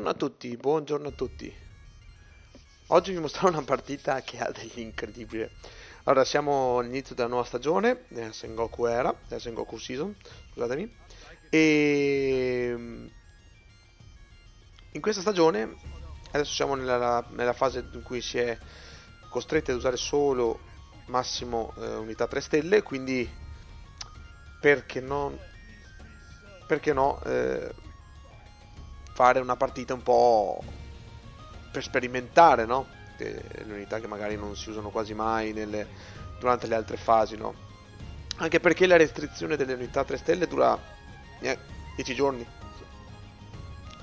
Buongiorno a tutti, buongiorno a tutti. Oggi vi mostrerò una partita che ha degli incredibili. Allora, siamo all'inizio della nuova stagione, Sengoku Era, Sengoku Season, scusatemi. E in questa stagione, adesso siamo nella fase in cui si è costretti ad usare solo massimo unità 3 stelle, quindi perché non, perché no fare una partita un po' per sperimentare, no? Le unità che magari non si usano quasi mai durante le altre fasi, no? Anche perché la restrizione delle unità 3 stelle dura 10 giorni,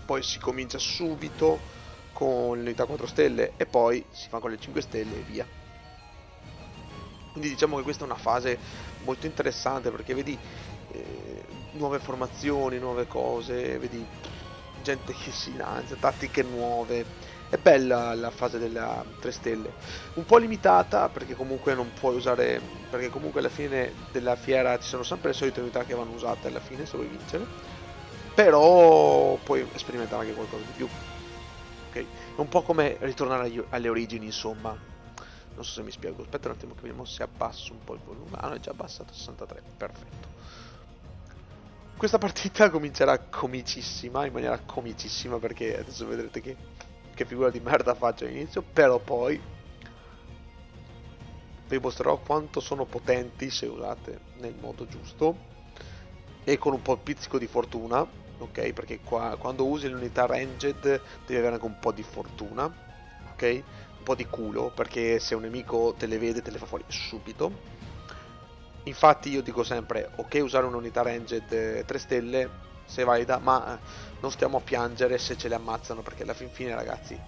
poi si comincia subito con le unità 4 stelle e poi si fa con le 5 stelle e via. Quindi diciamo che questa è una fase molto interessante perché vedi nuove formazioni, nuove cose, vedi gente che si lancia, tattiche nuove. È bella la fase della 3 stelle, un po' limitata perché comunque non puoi usare, perché comunque alla fine della fiera ci sono sempre le solite unità che vanno usate alla fine se vuoi vincere, però puoi sperimentare anche qualcosa di più. Ok? È un po' come ritornare alle origini, insomma. Non so se mi spiego. Aspetta un attimo che vediamo se abbasso un po' il volume. Ah, no, è già abbassato a 63. Perfetto. Questa partita comincerà comicissima, in maniera comicissima, perché adesso vedrete che figura di merda faccio all'inizio, però poi vi mostrerò quanto sono potenti se usate nel modo giusto e con un po' pizzico di fortuna, ok? Perché qua quando usi l'unità ranged devi avere anche un po' di fortuna, ok? Un po' di culo, perché se un nemico te le vede te le fa fuori subito. Infatti io dico sempre, ok usare un'unità ranged 3 stelle, se valida, ma non stiamo a piangere se ce le ammazzano, perché alla fin fine ragazzi,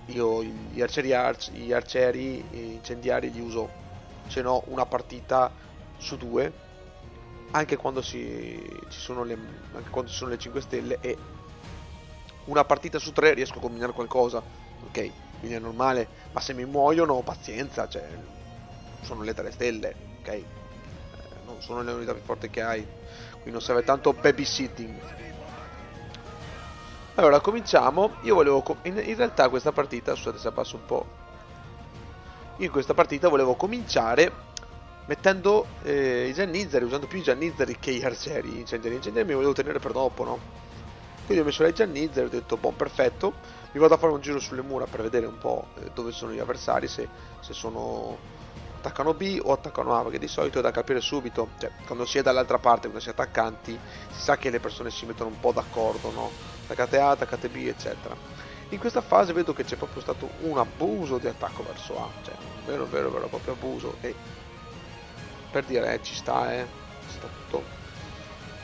io gli arcieri, gli incendiari li uso, se no una partita su due, anche quando anche quando ci sono le 5 stelle e una partita su tre riesco a combinare qualcosa, ok? Quindi è normale, ma se mi muoiono pazienza, cioè sono le 3 stelle, ok? Non sono le unità più forti che hai, quindi non serve tanto babysitting. Allora, cominciamo. Io volevo. In realtà questa partita, scusate se abbasso un po'. Io in questa partita volevo cominciare mettendo i Giannizzeri, usando più i Giannizzeri che gli arcieri. Gli incendiari mi volevo tenere per dopo, no? Quindi ho messo le Giannizzeri, ho detto, boh, perfetto. Mi vado a fare un giro sulle mura per vedere un po' dove sono gli avversari, se sono attaccano B o attaccano A, perché di solito è da capire subito, cioè quando si è dall'altra parte, quando si è attaccanti, si sa che le persone si mettono un po' d'accordo, no? Attaccate A, attaccate B, eccetera. In questa fase vedo che c'è proprio stato un abuso di attacco verso A, cioè un vero proprio abuso e per dire ci sta tutto.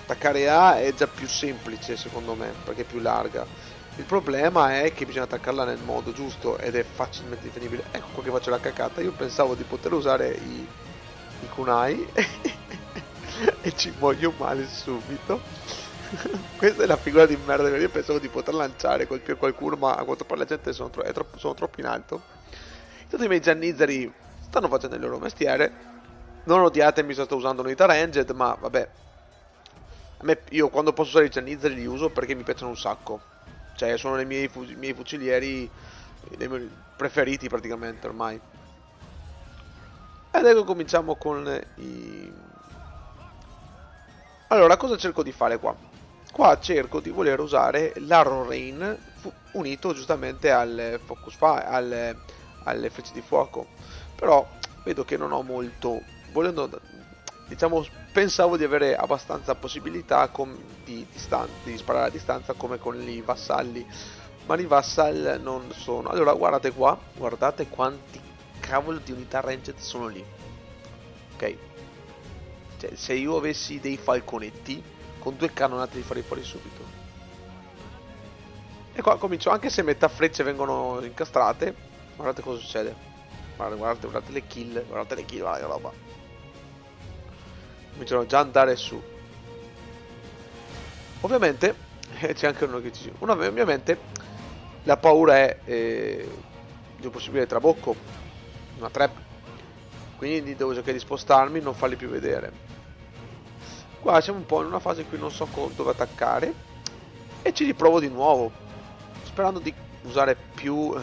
Attaccare A è già più semplice secondo me, perché è più larga. Il problema è che bisogna attaccarla nel modo giusto ed è facilmente difendibile. Ecco qua che faccio la cacata, io pensavo di poter usare i kunai e ci muoio male subito. Questa è la figura di merda, io pensavo di poter lanciare, colpire qualcuno, ma a quanto pare la gente sono troppo in alto. Tutti i miei giannizzeri stanno facendo il loro mestiere. Non odiatemi se sto usando unità ranged, ma vabbè. Io quando posso usare i giannizzeri li uso perché mi piacciono un sacco. Cioè, sono i miei fucilieri i miei preferiti praticamente ormai. Ed ecco cominciamo con i... Allora, cosa cerco di fare qua? Qua cerco di voler usare l'Arrow Rain unito giustamente al alle frecce di fuoco. Però vedo che non ho molto... Volendo, diciamo, pensavo di avere abbastanza possibilità di sparare a distanza come con i vassalli. Ma i vassal non sono... Allora, guardate qua, guardate quanti cavolo di unità ranged sono lì. Ok? Cioè, se io avessi dei falconetti, con due cannonate li farei fuori subito. E qua comincio, anche se metà frecce vengono incastrate, guardate cosa succede. Guardate le kill, guardate che roba. Cominciano già ad andare su. Ovviamente, c'è anche uno che ci... Ovviamente, la paura è di un possibile trabocco, una trap. Quindi devo cercare di spostarmi, non farli più vedere. Qua siamo un po' in una fase in cui non so dove attaccare e ci riprovo di nuovo. sperando di usare più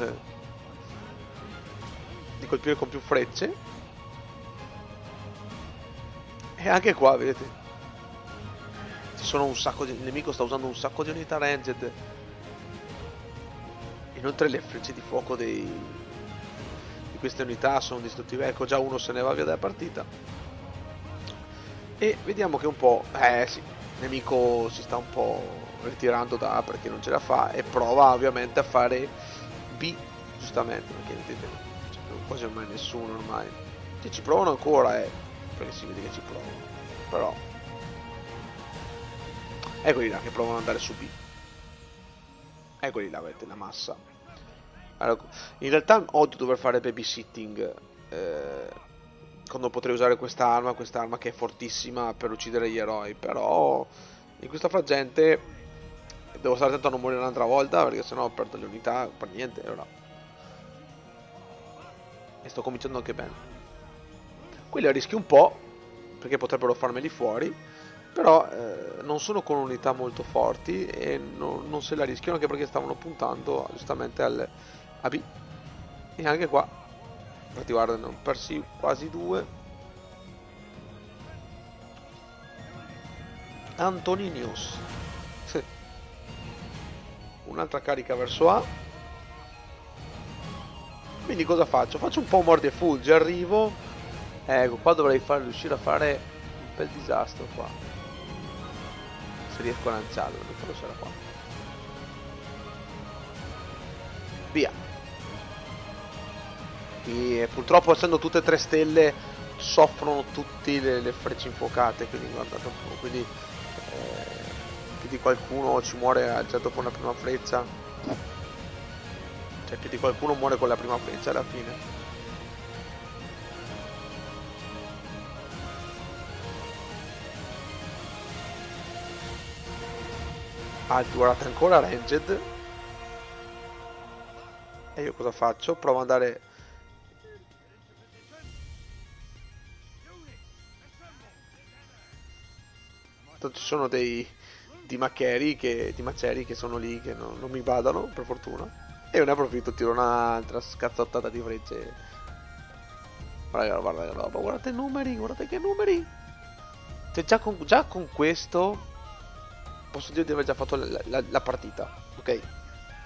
di colpire con più frecce. E anche qua vedete ci sono un sacco di... il nemico sta usando un sacco di unità ranged. Inoltre le frecce di fuoco di queste unità sono distruttive. Ecco, già uno se ne va via dalla partita. E vediamo che un po'... sì, il nemico si sta un po' ritirando da A perché non ce la fa. E prova ovviamente a fare B, giustamente, perché vedete, cioè, quasi ormai nessuno ormai. Se ci provano ancora, perché si vede che ci provano. Però... eccoli là che provano ad andare su B. Eccoli là, vedete la massa. Allora, in realtà odio dover fare babysitting quando potrei usare quest'arma che è fortissima per uccidere gli eroi. Però in questa frangente devo stare attento a non morire un'altra volta, perché sennò perdo le unità per niente. Allora. E sto cominciando anche bene. Qui le rischio un po', perché potrebbero farmeli fuori. Però non sono con unità molto forti e non se la rischiano, anche perché stavano puntando giustamente a B. E anche qua, infatti guarda, ne ho persi quasi due. Antoninius. Un'altra carica verso A. Quindi cosa faccio? Faccio un po' mordi e fuggi, arrivo. Ecco, qua dovrei riuscire a fare un bel disastro qua. Se riesco a lanciarlo, non farlo sarà qua. Via. E purtroppo essendo tutte 3 stelle soffrono tutte le frecce infuocate, quindi guardate un po', quindi più di qualcuno ci muore alzato con la prima freccia. Cioè più di qualcuno muore con la prima freccia alla fine. Guardate, ancora ranged. E io cosa faccio? Provo ad andare... ci sono di maceri che sono lì, che non mi badano, per fortuna. E ne approfitto, tiro un'altra scazzottata di frecce. Guarda, guardate i numeri, guardate che numeri. Cioè già con questo posso dire di aver già fatto la partita, ok?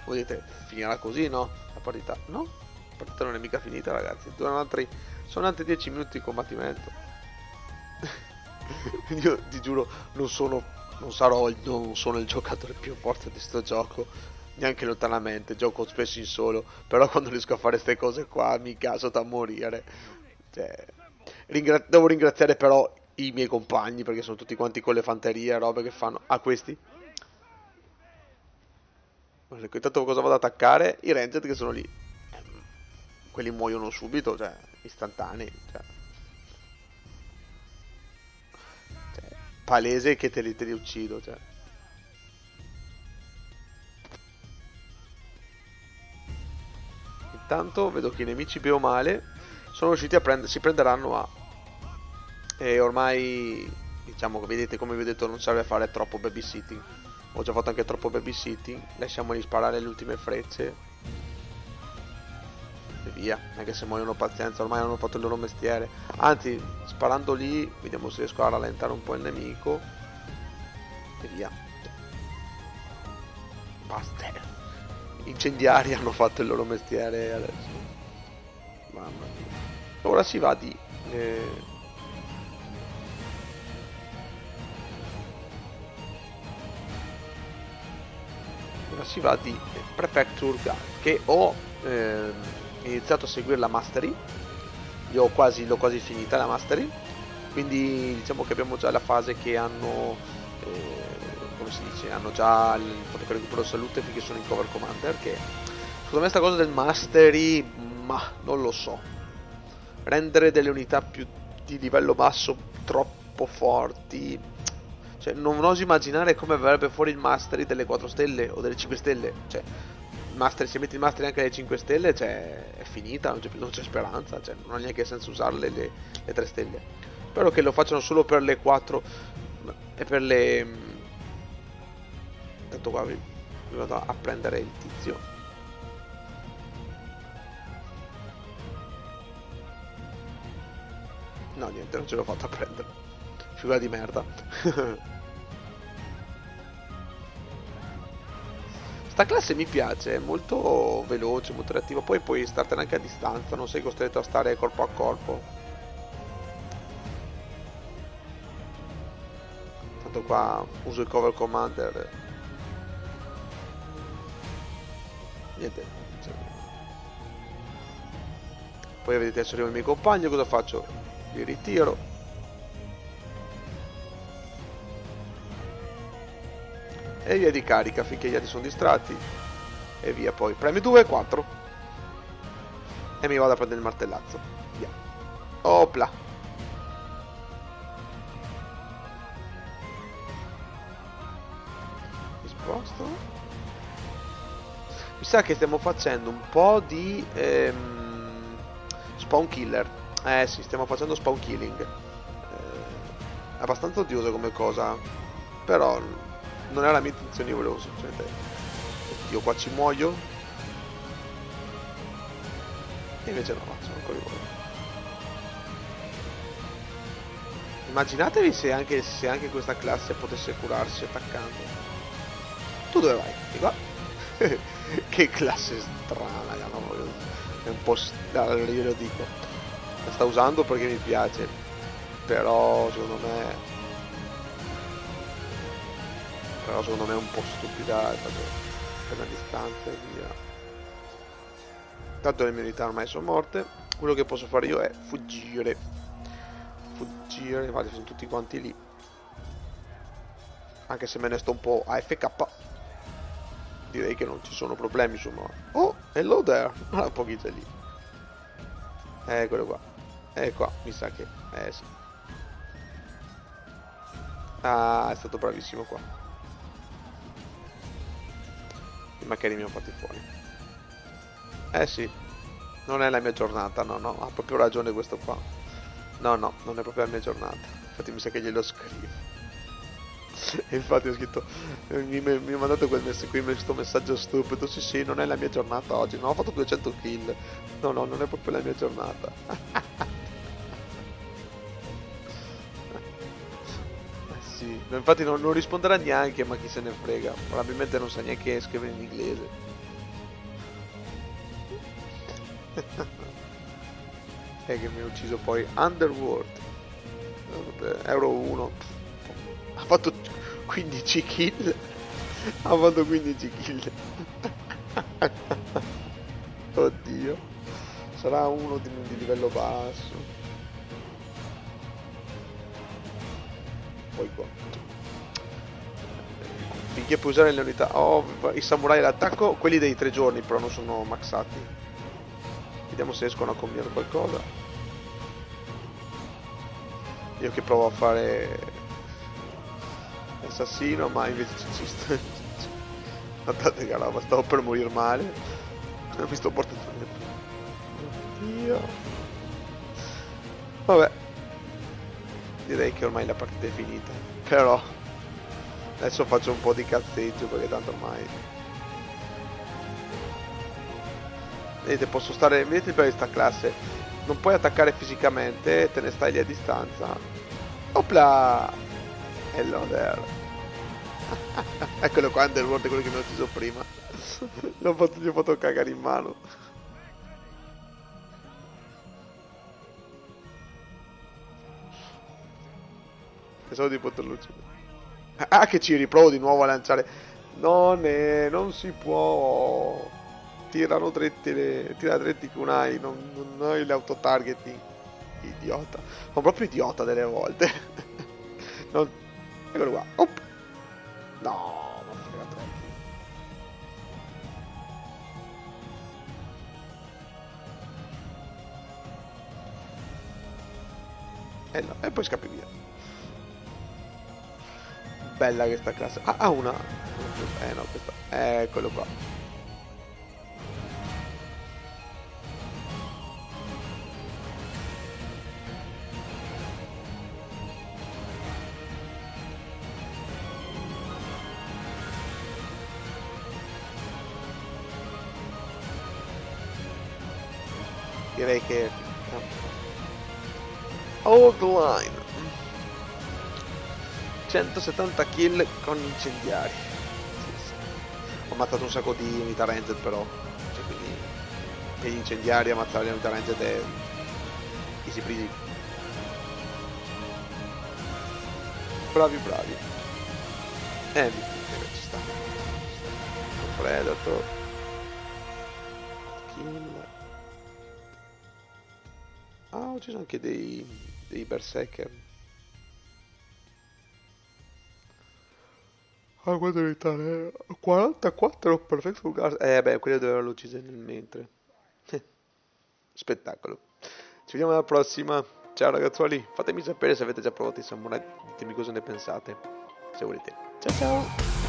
Voi dite, finirà così, no? La partita, no? La partita non è mica finita, ragazzi. Sono altri 10 minuti di combattimento. Io ti giuro, non sono il giocatore più forte di sto gioco, neanche lontanamente. Gioco spesso in solo, però quando riesco a fare queste cose qua mi caso da morire. Cioè, devo ringraziare però i miei compagni, perché sono tutti quanti con le fanterie, robe che fanno. Ah, questi? Intanto cosa vado ad attaccare? I ranger che sono lì. Quelli muoiono subito, cioè, istantanei. Cioè, palese che te li uccido, cioè. Intanto vedo che i nemici bene o male sono riusciti si prenderanno A. E ormai, diciamo che vedete, come vi ho detto, non serve fare troppo babysitting. Ho già fatto anche troppo babysitting. Lasciamoli sparare le ultime frecce. E via. Anche se muoiono pazienza, ormai hanno fatto il loro mestiere. Anzi, sparando lì, vediamo se riesco a rallentare un po' il nemico. E via. Basta. Incendiari hanno fatto il loro mestiere adesso. Mamma mia. Ora si va di... ora si va di Prefecture Guard, che ho iniziato a seguire la Mastery. L'ho quasi finita la Mastery. Quindi diciamo che abbiamo già la fase che hanno... come si dice, hanno già il protocollo di recupero salute finché sono in cover commander, che secondo me sta cosa del mastery, ma non lo so, rendere delle unità più di livello basso troppo forti, cioè non oso immaginare come verrebbe fuori il mastery delle 4 stelle o delle 5 stelle, cioè se metti il mastery anche alle 5 stelle, cioè è finita, non c'è speranza, cioè non ha neanche senso usarle le 3 stelle. Spero che lo facciano solo per le 4 e per le... tanto qua Mi vado a prendere il tizio. No, niente, non ce l'ho fatta a prendere. Figura di merda. Sta classe mi piace, è molto veloce, molto reattiva. Poi puoi startene anche a distanza, non sei costretto a stare corpo a corpo. Tanto qua uso il cover commander. Niente. Cioè. Poi vedete adesso arrivano i miei compagni, cosa faccio? Li ritiro. E via di carica finché gli altri sono distratti. E via poi. Premi 2, 4. E mi vado a prendere il martellazzo. Via. Opla. Mi sposto. Mi sa che stiamo facendo un po' di spawn killer. Eh sì, stiamo facendo spawn killing. Abbastanza odioso come cosa. Però non era la mia intenzione, io volevo semplicemente... Io qua ci muoio. E invece no, sono ancora in volo. Immaginatevi se anche questa classe potesse curarsi attaccando. Tu dove vai? Di qua? Che classe strana, no? È un po'... Allora io lo dico. La sta usando perché mi piace. Però secondo me... è un po' stupida per la distanza e via. Tanto le mie unità ormai sono morte. Quello che posso fare io è fuggire. Fuggire, infatti sono tutti quanti lì. Anche se me ne sto un po' AFK. Direi che non ci sono problemi, insomma. Oh, hello there. Ah, un po' chi c'è lì. Eccolo qua. Qua, mi sa che... sì. Ah, è stato bravissimo qua. I maccheri mi hanno fatti fuori. Sì, non è la mia giornata, no, ha proprio ragione questo qua. No, non è proprio la mia giornata. Infatti mi sa che glielo scrivo. E infatti ho scritto, mi ha mandato questo messaggio stupido. Sì, non è la mia giornata oggi. No, ho fatto 200 kill. No, non è proprio la mia giornata. Sì, infatti non risponderà neanche, ma chi se ne frega. Probabilmente non sa neanche scrivere in inglese. Che mi ha ucciso poi Underworld. Euro 1. Ha fatto 15 kill. Ha fatto 15 kill. Oddio. Sarà uno di livello basso. Poi qua. Finché puoi usare le unità. Oh, i samurai all'attacco. Quelli dei 3 giorni però non sono maxati. Vediamo se riescono a combinare qualcosa. Io che provo a fare assassino, ma invece ci sto. Guardate che roba, stavo per morire male. Mi sto portando Dio. Vabbè. Direi che ormai la partita è finita. Però adesso faccio un po' di cazzeggio perché tanto ormai. Vedete, posso stare. Vedete per questa classe. Non puoi attaccare fisicamente, te ne stai lì a distanza. Opla! Hello there. Eccolo qua, Underworld è quello che mi ho ucciso prima. Gli ho fatto cagare in mano. Pensavo di poterlo uccidere. Ah, che ci riprovo di nuovo a lanciare. Non si può. Tira dritti kunai, non hai l'autotargeting. Idiota. Sono proprio idiota delle volte. Non... Eccolo qua. Op. No, ma frega troppo. No, e poi scappi via. Bella questa classe. Ah, una. No, questa. Eccolo qua. direi che... Outline. 170 kill con incendiari. Sì, sì. Ho ammazzato un sacco di unità ranged però. Cioè, quindi... E gli incendiari, ammazzare le unità ranged è... easy breezy. Bravi, bravi. Ci sta. Predator. Kill. Ah, ci sono anche dei berserker. Ah, quanto unità? 44 perfetto gas. Beh, quello dove averlo ucciso nel mentre. Spettacolo. Ci vediamo alla prossima. Ciao ragazzuoli. Fatemi sapere se avete già provato i samurai. Ditemi cosa ne pensate. Se volete. Ciao ciao.